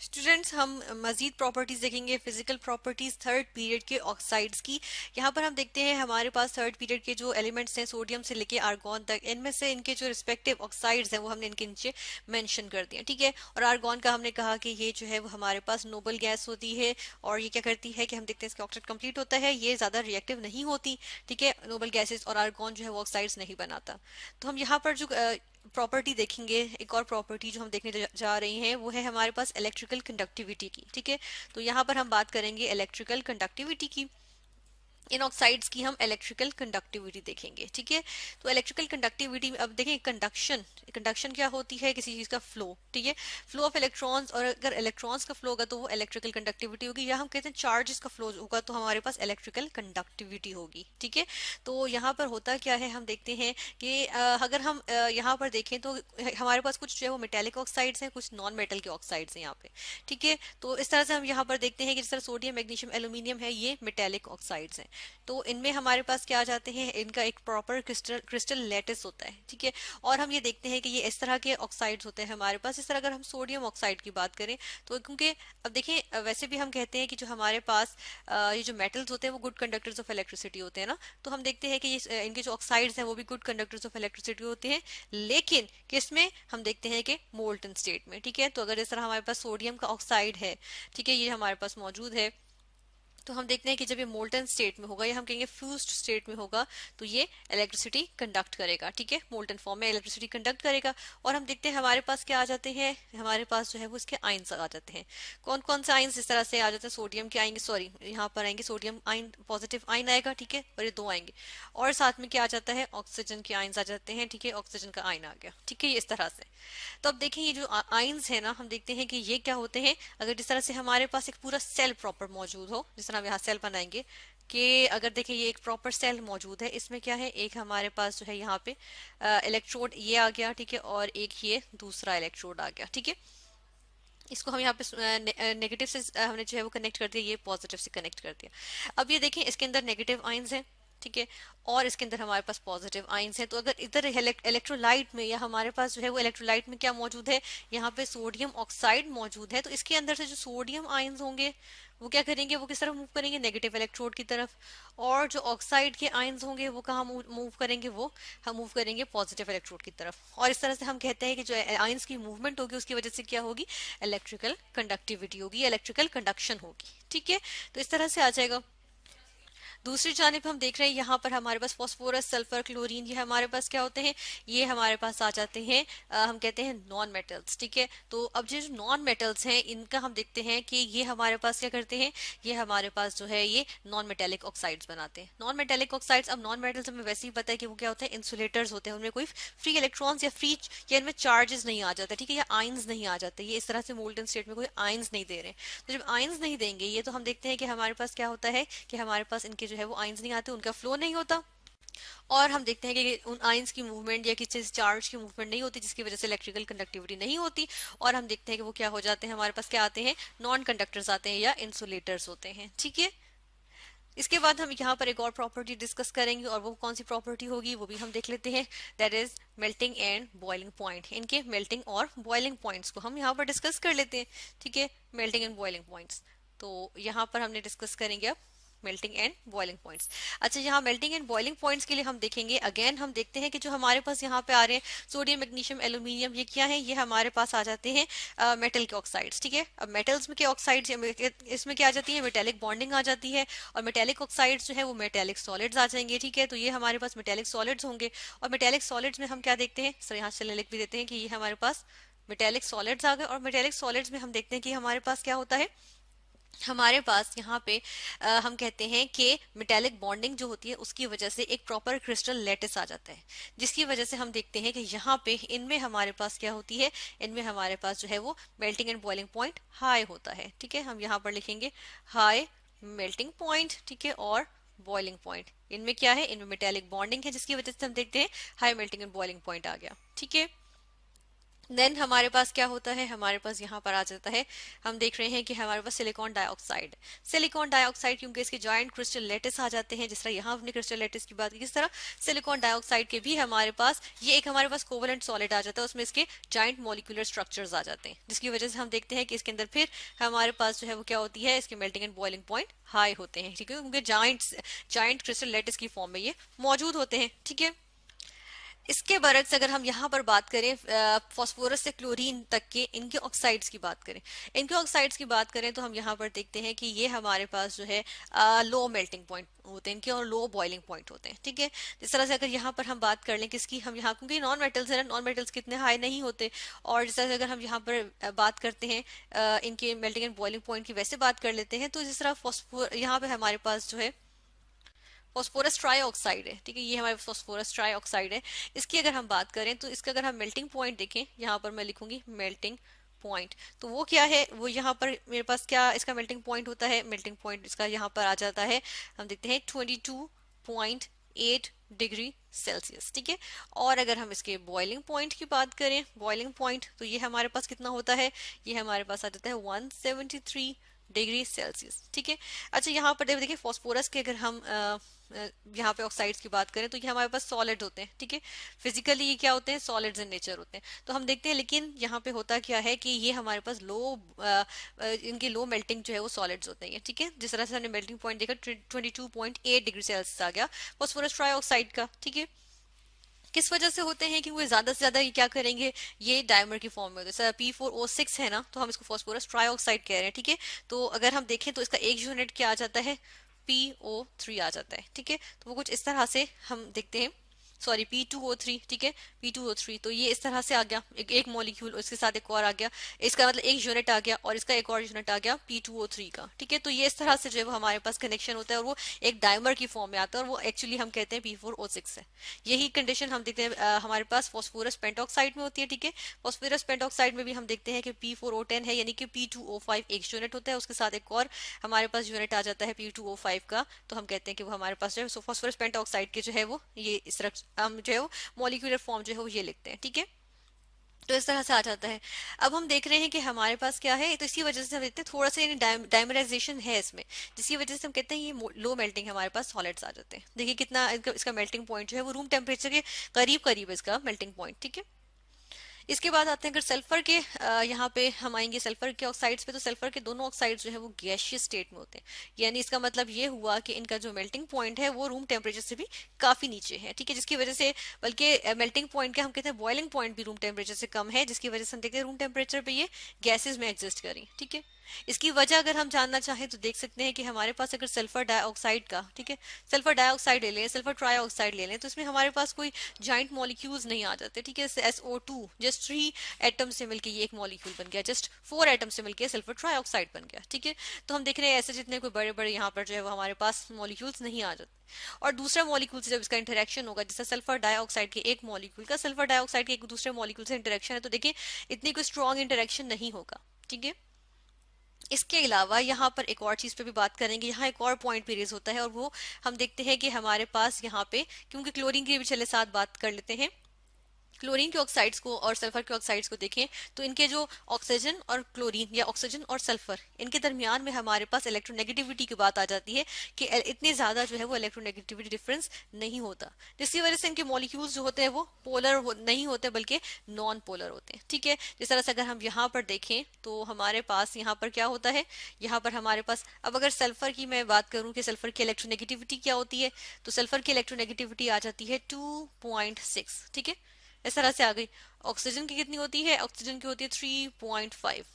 Students, हम मजीद properties देखेंगे, physical properties third period के ऑक्साइड्स की। यहाँ पर हम देखते हैं हमारे पास थर्ड पीरियड के जो एलिमेंट्स हैं सोडियम से लेके आर्गॉन तक, इनमें से इनके जो रिस्पेक्टिव ऑक्साइड्स हैं वो हमने इनके नीचे मेंशन कर दिए, ठीक है। और आर्गॉन का हमने कहा कि ये जो है वो हमारे पास नोबल गैस होती है, और ये क्या करती है कि हम देखते हैं इसका ऑक्टेट कंप्लीट होता है, ये ज्यादा रिएक्टिव नहीं होती, ठीक है। नोबल गैसेस और आर्गॉन जो है वो ऑक्साइड्स नहीं बनाता। तो हम यहाँ पर जो प्रॉपर्टी देखेंगे, एक और प्रॉपर्टी जो हम देखने जा रही हैं वो है हमारे पास इलेक्ट्रिकल कंडक्टिविटी की, ठीक है। तो यहाँ पर हम बात करेंगे इलेक्ट्रिकल कंडक्टिविटी की। इन ऑक्साइड्स की हम इलेक्ट्रिकल कंडक्टिविटी देखेंगे, ठीक है। तो इलेक्ट्रिकल कंडक्टिविटी में अब देखें, कंडक्शन कंडक्शन क्या होती है, किसी चीज का फ्लो, ठीक है। फ्लो ऑफ इलेक्ट्रॉन्स, और अगर इलेक्ट्रॉन्स का फ्लो होगा तो वो इलेक्ट्रिकल कंडक्टिविटी होगी, या हम कहते हैं चार्जेस का फ्लो होगा तो हमारे पास इलेक्ट्रिकल कंडक्टिविटी होगी, ठीक है। तो यहाँ पर होता क्या है, हम देखते हैं कि अगर हम यहाँ पर देखें तो हमारे पास कुछ जो है वो मेटेलिक ऑक्साइड्स हैं, कुछ नॉन मेटल के ऑक्साइड्स हैं यहाँ पे, ठीक है। तो इस तरह से हम यहाँ पर देखते हैं कि जिस तरह सोडियम, मैग्नीशियम, एल्यूमिनियम है, ये मेटेलिक ऑक्साइड्स हैं। तो इनमें हमारे पास क्या आ जाते हैं, इनका एक प्रॉपर क्रिस्टल क्रिस्टल लैटिस होता है, ठीक है। और हम ये देखते हैं कि ये इस तरह के ऑक्साइड्स होते हैं हमारे पास। इस तरह अगर हम सोडियम ऑक्साइड की बात करें तो क्योंकि अब देखें, वैसे भी हम कहते हैं कि जो हमारे पास ये जो मेटल्स होते हैं वो गुड कंडक्टर्स ऑफ इलेक्ट्रिसिटी होते हैं ना। तो हम देखते हैं कि ये इनके जो ऑक्साइड्स हैं वो भी गुड कंडक्टर्स ऑफ इलेक्ट्रिसिटी होते हैं, लेकिन किसमें, हम देखते हैं कि मोल्टन स्टेट में, ठीक है। तो अगर इस तरह हमारे पास सोडियम का ऑक्साइड है, ठीक है, ये हमारे पास मौजूद है, तो हम देखते हैं कि जब ये मोल्टन स्टेट में होगा या हम कहेंगे फ्यूज्ड स्टेट में होगा तो ये इलेक्ट्रिसिटी कंडक्ट करेगा, ठीक है। मोल्टन फॉर्म में इलेक्ट्रिसिटी कंडक्ट करेगा। और हम देखते हैं हमारे पास क्या आ जाते हैं, हमारे पास जो है वो इसके आइंस आ जाते हैं। कौन कौन से आइंस इस तरह से आ जाते हैं, सोडियम के आएंगे, सॉरी यहाँ पर आएंगे सोडियम आइन, पॉजिटिव आइन आएगा, ठीक है, और ये दो आएंगे। और साथ में क्या आ जाता है, ऑक्सीजन के आइंस आ जाते हैं, ठीक है, ऑक्सीजन का आइन आ गया, ठीक है, ये इस तरह से। तो अब देखें ये जो आइंस है ना, हम देखते हैं कि ये क्या होते हैं। अगर जिस तरह से हमारे पास एक पूरा सेल प्रॉपर मौजूद हो, जिस तरह हम यहाँ सेल बनाएंगे, कि अगर देखें ये एक प्रॉपर सेल मौजूद है, इसमें क्या है, एक हमारे पास जो है यहाँ पे इलेक्ट्रोड ये आ गया, ठीक है, और एक ये दूसरा इलेक्ट्रोड आ गया, ठीक है। इसको हम यहाँ पे नेगेटिव से हमने जो है वो कनेक्ट कर दिया, ये पॉजिटिव से कनेक्ट कर दिया। अब ये देखें इसके अंदर नेगेटिव आइंस हैं, ठीक है, और इसके अंदर हमारे पास पॉजिटिव आइंस हैं। तो अगर इधर इलेक्ट्रोलाइट में, या हमारे पास जो है वो इलेक्ट्रोलाइट में क्या मौजूद है, यहाँ पे सोडियम ऑक्साइड मौजूद है, तो इसके अंदर से जो सोडियम आइंस होंगे वो क्या करेंगे, वो किस तरफ मूव करेंगे, नेगेटिव इलेक्ट्रोड की तरफ। और जो ऑक्साइड के आयंस होंगे वो कहाँ मूव करेंगे, वो हम मूव करेंगे पॉजिटिव इलेक्ट्रोड की तरफ। और इस तरह से हम कहते हैं कि जो आयंस की मूवमेंट होगी उसकी वजह से क्या होगी, इलेक्ट्रिकल कंडक्टिविटी होगी, इलेक्ट्रिकल कंडक्शन होगी, ठीक है। तो इस तरह से आ जाएगा। दूसरी जानिब हम देख रहे हैं यहाँ पर हमारे पास फास्फोरस, सल्फर, क्लोरीन, ये हमारे पास क्या होते हैं, ये हमारे पास आ जाते हैं, हम कहते हैं नॉन मेटल्स, ठीक है। तो अब ये जो नॉन मेटल्स हैं इनका हम देखते हैं कि ये हमारे पास क्या करते हैं, ये हमारे पास जो है ये नॉन मेटेलिक ऑक्साइड्स बनाते हैं। नॉन मेटेलिक ऑक्साइड्स, अब नॉन मेटल्स हमें वैसे ही पता है कि वो क्या होते हैं, इंसुलेटर्स होते हैं, उनमें कोई फ्री इलेक्ट्रॉन्स या फ्री या इनमें चार्जेस नहीं आ जाते, ठीक है, या आइंस नहीं आ जाते, ये इस तरह से मोल्टन स्टेट में कोई आइंस नहीं दे रहे। तो जब आइंस नहीं देंगे ये, तो हम देखते हैं कि हमारे पास क्या होता है कि हमारे पास इनके जो है वो आइंस नहीं आते, उनका फ्लो नहीं होता। और हम देखते हैं कि उन आइंस की मूवमेंट या किसी चार्ज की मूवमेंट नहीं होती, जिसकी वजह से इलेक्ट्रिकल कंडक्टिविटी नहीं होती। और हम देखते हैं कि वो क्या हो जाते हैं, हमारे पास क्या आते हैं, नॉन कंडक्टर्स आते हैं या इंसुलेटर्स होते हैं, ठीक है। इसके बाद हम यहाँ पर एक और प्रॉपर्टी डिस्कस करेंगे, और वो कौन सी प्रॉपर्टी होगी वो भी हम देख लेते हैं। That is melting and boiling point. इनके मेल्टिंग और बॉइलिंग पॉइंट्स को हम यहाँ पर डिस्कस कर लेते हैं, ठीक है, मेल्टिंग एंड बॉइलिंग पॉइंट्स। तो यहाँ पर हमने डिस्कस करेंगे अब मेल्टिंग एंड बॉइलिंग पॉइंट्स। अच्छा, यहाँ मेल्टिंग एंड बॉइलिंग पॉइंट्स के लिए हम देखेंगे, अगेन हम देखते हैं कि जो हमारे पास यहाँ पे आ रहे हैं सोडियम, मैग्नीशियम, एल्यूमिनियम, ये क्या है, ये हमारे पास आ जाते हैं मेटल के ऑक्साइड्स, ठीक है। अब मेटल्स में के ऑक्साइड्स, इसमें क्या आ जाती है, मेटेलिक बॉन्डिंग आ जाती है, और मेटेलिक ऑक्साइड्स जो है वो मेटेलिक सॉलिड्स आ जाएंगे, ठीक है। तो ये हमारे पास मेटेलिक सॉलिड्स होंगे। और मेटेलिक सॉलिड्स में हम क्या देखते हैं, सर यहाँ से लिख भी देते हैं कि ये हमारे पास मेटेलिक सॉलिड्स आ गए। और मेटेलिक सॉलिड्स में हम देखते हैं कि हमारे पास क्या होता है, हमारे पास यहाँ पे हम कहते हैं कि मेटेलिक बॉन्डिंग जो होती है उसकी वजह से एक प्रॉपर क्रिस्टल लैटिस आ जाता है, जिसकी वजह से हम देखते हैं कि यहाँ पे इनमें हमारे पास क्या होती है, इनमें हमारे पास जो है वो melting and boiling point high होता है, ठीक है। हम यहाँ पर लिखेंगे हाई मेल्टिंग पॉइंट, ठीक है, और बॉइलिंग पॉइंट। इनमें क्या है, इनमें मेटेलिक बॉन्डिंग है, जिसकी वजह से हम देखते हैं high melting and boiling point आ गया, ठीक है। देन हमारे पास क्या होता है, हमारे पास यहाँ पर आ जाता है, हम देख रहे हैं कि हमारे पास सिलिकॉन डाइऑक्साइड। सिलिकॉन डाइऑक्साइड क्योंकि इसके जॉइंट क्रिस्टल लेटिस आ जाते हैं, जिस तरह यहाँ अपने क्रिस्टल लेटिस की बात की, इस तरह सिलिकॉन डाइऑक्साइड के भी हमारे पास ये एक हमारे पास कोवलेंट सॉलिड आ जाता है, उसमें इसके जॉइंट मॉलिक्यूलर स्ट्रक्चर्स आ जाते हैं, जिसकी वजह से हम देखते हैं कि इसके अंदर फिर हमारे पास जो है वो क्या होती है, इसके melting and boiling point high होते हैं, ठीक है, क्योंकि जॉइंट क्रिस्टल लेटिस की फॉर्म में ये मौजूद होते हैं, ठीक है। इसके बरक्स अगर हम यहाँ पर बात करें फास्फोरस से क्लोरीन तक के इनके ऑक्साइड्स की बात करें, इनके ऑक्साइड्स की बात करें तो हम यहाँ पर देखते हैं कि ये हमारे पास जो है लो मेल्टिंग पॉइंट होते हैं इनके और लो बॉइलिंग पॉइंट होते हैं, ठीक है। जिस तरह से अगर यहाँ पर हम बात कर लें किसकी, हम यहाँ क्योंकि नॉन मेटल्स है, नॉन मेटल्स कितने हाई नहीं होते, और जिस तरह से अगर हम यहाँ पर बात करते हैं इनके मेल्टिंग एंड बॉइलिंग पॉइंट की वैसे बात कर लेते हैं, तो जिस तरह फॉस्फोर यहाँ पे हमारे पास जो है फॉस्फोरस ट्राईऑक्साइड है, ठीक है, ये हमारे फॉस्फोरस ट्राईऑक्साइड है। इसकी अगर हम बात करें तो इसका अगर हम मेल्टिंग पॉइंट देखें, यहाँ पर मैं लिखूंगी मेल्टिंग पॉइंट, तो वो क्या है, वो यहाँ पर मेरे पास क्या इसका मेल्टिंग पॉइंट होता है, मेल्टिंग पॉइंट इसका यहाँ पर आ जाता है, हम देखते हैं 22.8 डिग्री सेल्सियस, ठीक है। और अगर हम इसके बॉइलिंग पॉइंट की बात करें, बॉइलिंग पॉइंट तो ये हमारे पास कितना होता है, ये हमारे पास आ जाता है 173 डिग्री सेल्सियस, ठीक है। अच्छा यहाँ पर देखिए फॉस्फोरस के अगर हम यहाँ पे ऑक्साइड्स की बात करें तो ये हमारे पास सॉलिड होते हैं, ठीक है, फिजिकली ये क्या होते हैं, सॉलिड्स इन नेचर होते हैं। तो हम देखते हैं लेकिन यहाँ पे होता क्या है कि ये हमारे पास इनकी लो मेल्टिंग जो है वो सॉलिड्स होते हैं, ठीक है। जिस तरह से हमने मेल्टिंग पॉइंट देखा 22.8 डिग्री सेल्सियस आ गया फॉस्फोरस ट्राईऑक्साइड का, ठीक है। किस वजह से होते हैं, क्योंकि ज्यादा से ज्यादा ये क्या करेंगे, ये डायमर की फॉर्म में होते हैं, P4O6 है ना, तो हम इसको फॉस्फोरस ट्राईऑक्साइड कह रहे हैं, ठीक है। तो अगर हम देखें तो इसका एक यूनिट क्या आ जाता है, PO3 आ जाता है, ठीक है। तो वो कुछ इस तरह से हम देखते हैं, सॉरी P2O3, ठीक है, P2O3, तो ये इस तरह से आ गया, एक मॉलिक्यूल उसके साथ एक और आ गया, इसका मतलब एक यूनिट आ गया और इसका एक और यूनिट आ गया P2O3 का, ठीक है। तो ये इस तरह से जो है वो हमारे पास कनेक्शन होता है और वो एक डायमर की फॉर्म में आता है और वो एक्चुअली हम कहते हैं P4O6 है। यही कंडीशन हम देखते हैं हमारे पास फॉस्फोरस पेंटॉक्साइड में होती है, ठीक है। फॉस्फोरस पेंटॉक्साइड में भी हम देखते हैं कि P4O10 है, यानी कि P2O5 एक यूनिट होता है, उसके साथ एक और हमारे पास यूनिट आ जाता है P2O5 का, तो हम कहते हैं कि वो हमारे पास जो है फॉस्फोरस पेंटॉक्साइड के जो है वो ये इस तरह हम जो है वो मॉलिक्यूलर फॉर्म जो है वो ये लिखते हैं, ठीक है। तो इस तरह से आ जाता है। अब हम देख रहे हैं कि हमारे पास क्या है, तो इसी वजह से हम देखते हैं थोड़ा सा डायमराइजेशन है इसमें, जिसकी वजह से हम कहते हैं ये लो मेल्टिंग हमारे पास सॉलिड्स आ जाते हैं। देखिए कितना इसका मेल्टिंग पॉइंट जो है वो रूम टेम्परेचर के करीब करीब इसका मेल्टिंग पॉइंट, ठीक है। इसके बाद आते हैं अगर सल्फर के यहाँ पे हम आएंगे सल्फर के ऑक्साइड्स पे, तो सल्फर के दोनों ऑक्साइड्स जो है वो गैशियस स्टेट में होते हैं, यानी इसका मतलब ये हुआ कि इनका जो मेल्टिंग पॉइंट है वो रूम टेम्परेचर से भी काफी नीचे है, ठीक है, जिसकी वजह से बल्कि मेल्टिंग पॉइंट के हम कहते हैं बॉइलिंग पॉइंट भी रूम टेम्परेचर से कम है, जिसकी वजह से हम देखते हैं रूम टेम्परेचर पे ये गैसेज में एग्जिस्ट करें, ठीक है। इसकी वजह अगर हम जानना चाहें तो देख सकते हैं कि हमारे पास अगर सल्फर डाइऑक्साइड का, ठीक है, सल्फर डाइऑक्साइड ले लें, सल्फर ट्राईऑक्साइड ले लें, तो इसमें हमारे पास कोई जॉइंट मॉलिक्यूल्स नहीं आ जाते, ठीक है। SO2 जस्ट 3 एटम से मिलकर ये एक मॉलिक्यूल बन गया, जस्ट 4 एटम से मिलकर सल्फर ट्राईऑक्साइड बन गया, ठीक है। तो हम देख रहे हैं ऐसे जितने कोई बड़े बड़े यहाँ पर जो है वो हमारे पास मॉलिक्यूल्स नहीं आ जाते। और दूसरा मॉलिक्यूल से जब इसका इंटरेक्शन होगा, जैसे सल्फर डाइऑक्साइड के एक मॉलिक्यूल का सल्फर डाइऑक्साइड के एक दूसरे मॉलिक्यूल से इंटरेक्शन है, तो देखिए इतनी कोई स्ट्रॉन्ग इंटरेक्शन नहीं होगा, ठीक है। इसके अलावा यहाँ पर एक और चीज पे भी बात करेंगे, यहाँ एक और पॉइंट भी रेज होता है और वो हम देखते हैं कि हमारे पास यहाँ पे, क्योंकि क्लोरीन की भी चले साथ बात कर लेते हैं, क्लोरीन के ऑक्साइड्स को और सल्फर के ऑक्साइड्स को देखें तो इनके जो ऑक्सीजन और क्लोरीन या ऑक्सीजन और सल्फर इनके दरमियान में हमारे पास इलेक्ट्रोनेगेटिविटी की बात आ जाती है कि इतनी ज्यादा जो है वो इलेक्ट्रोनेगेटिविटी डिफरेंस नहीं होता, जिसकी वजह से इनके मॉलिक्यूल्स जो होते हैं वो नहीं होते बल्कि नॉन पोलर होते हैं, ठीक है। जिस तरह से अगर हम यहाँ पर देखें तो हमारे पास यहाँ पर क्या होता है, यहाँ पर हमारे पास अब अगर सल्फर की मैं बात करूं कि सल्फर की इलेक्ट्रोनेगेटिविटी क्या होती है, तो सल्फर की इलेक्ट्रोनेगेटिविटी आ जाती है 2.6, ठीक है, इस तरह से आ गई। ऑक्सीजन की कितनी होती है, ऑक्सीजन की होती है 3.5,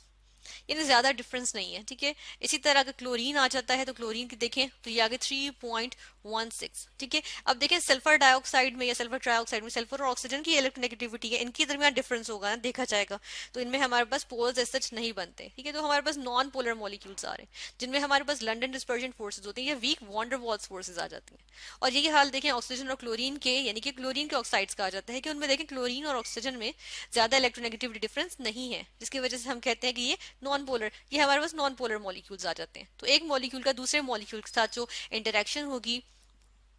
यानी ज्यादा डिफरेंस नहीं है, ठीक है। इसी तरह अगर क्लोरीन आ जाता है तो क्लोरीन की देखें तो ये आगे 3.16, ठीक है। अब देखें सल्फर डाइऑक्साइड में या सल्फर ट्राइऑक्साइड में सल्फर और ऑक्सीजन की इलेक्ट्रोनेगेटिविटी है, इनके दरमियान डिफरेंस होगा ना, देखा जाएगा तो इनमें हमारे पास पोल्स ऐसे सच नहीं बनते, ठीक है। तो हमारे पास नॉन पोलर मॉलिक्यूल्स आ रहे हैं जिनमें हमारे पास लंडन डिस्पर्जन फोर्सेज होती है या वीक वॉन्डरवॉल्स फोर्सेज आ जाती हैं। और यही हाल देखें ऑक्सीजन और क्लोरीन के, यानी कि क्लोरीन के ऑक्साइड्स का आ जाता है कि उनमें देखें क्लोरीन और ऑक्सीजन में ज्यादा इलेक्ट्रोनेगेटिविटी डिफरेंस नहीं है, जिसकी वजह से हम कहते हैं कि ये नॉन पोलर, ये हमारे पास नॉन पोलर मॉलिक्यूल्स आ जाते हैं। तो एक मॉलिक्यूल का दूसरे मॉलिक्यूल के साथ जो इंटरेक्शन होगी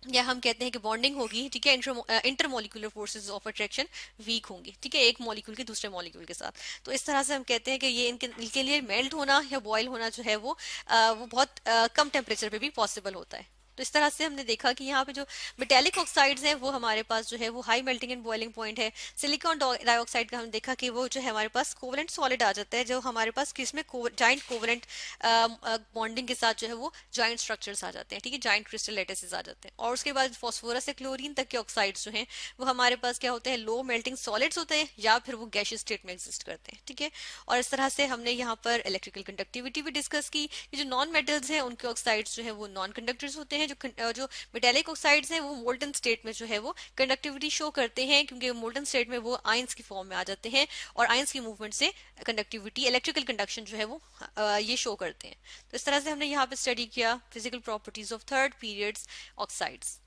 या हम कहते हैं कि बॉन्डिंग होगी, ठीक है, intermolecular forces of attraction weak होंगी, ठीक है, एक मॉलिक्यूल के दूसरे मॉलिक्यूल के साथ। तो इस तरह से हम कहते हैं कि ये इनके लिए मेल्ट होना या बॉयल होना जो है वो बहुत कम टेम्परेचर पे भी पॉसिबल होता है। तो इस तरह से हमने देखा कि यहाँ पे जो मेटेलिक ऑक्साइड्स हैं वो हमारे पास जो है वो high melting and boiling point है। सिलिकॉन डाइऑक्साइड का हम देखा कि वो जो है हमारे पास कोवलेंट सॉलिड आ जाता है, जो हमारे पास किसमें जाइंट कोवलेंट बॉन्डिंग के साथ जो है वो जॉइंट स्ट्रक्चर्स आ जाते हैं, ठीक है, जॉइंट क्रिस्टल लैटिसेस आ जाते हैं। और उसके बाद फास्फोरस से क्लोरीन तक के ऑक्साइड्स जो हैं वो हमारे पास क्या होते हैं, लो मेल्टिंग सॉलिड्स होते हैं या फिर वो गैशियस स्टेट में एग्जिस्ट करते हैं, ठीक है। और इस तरह से हमने यहाँ पर इलेक्ट्रिकल कंडक्टिविटी भी डिस्कस की। ये जो नॉन मेटल्स हैं उनके ऑक्साइड्स जो है वो नॉन कंडक्टर्स होते हैं, जो मेटेलिक ऑक्साइड्स हैं वो मोल्टन स्टेट में जो है वो कंडक्टिविटी शो करते हैं, क्योंकि मोल्टन स्टेट में वो आयंस की फॉर्म में आ जाते हैं और आयंस की मूवमेंट से कंडक्टिविटी, इलेक्ट्रिकल कंडक्शन जो है वो ये शो करते हैं। तो इस तरह से हमने यहाँ पे स्टडी किया physical properties of third periods oxides.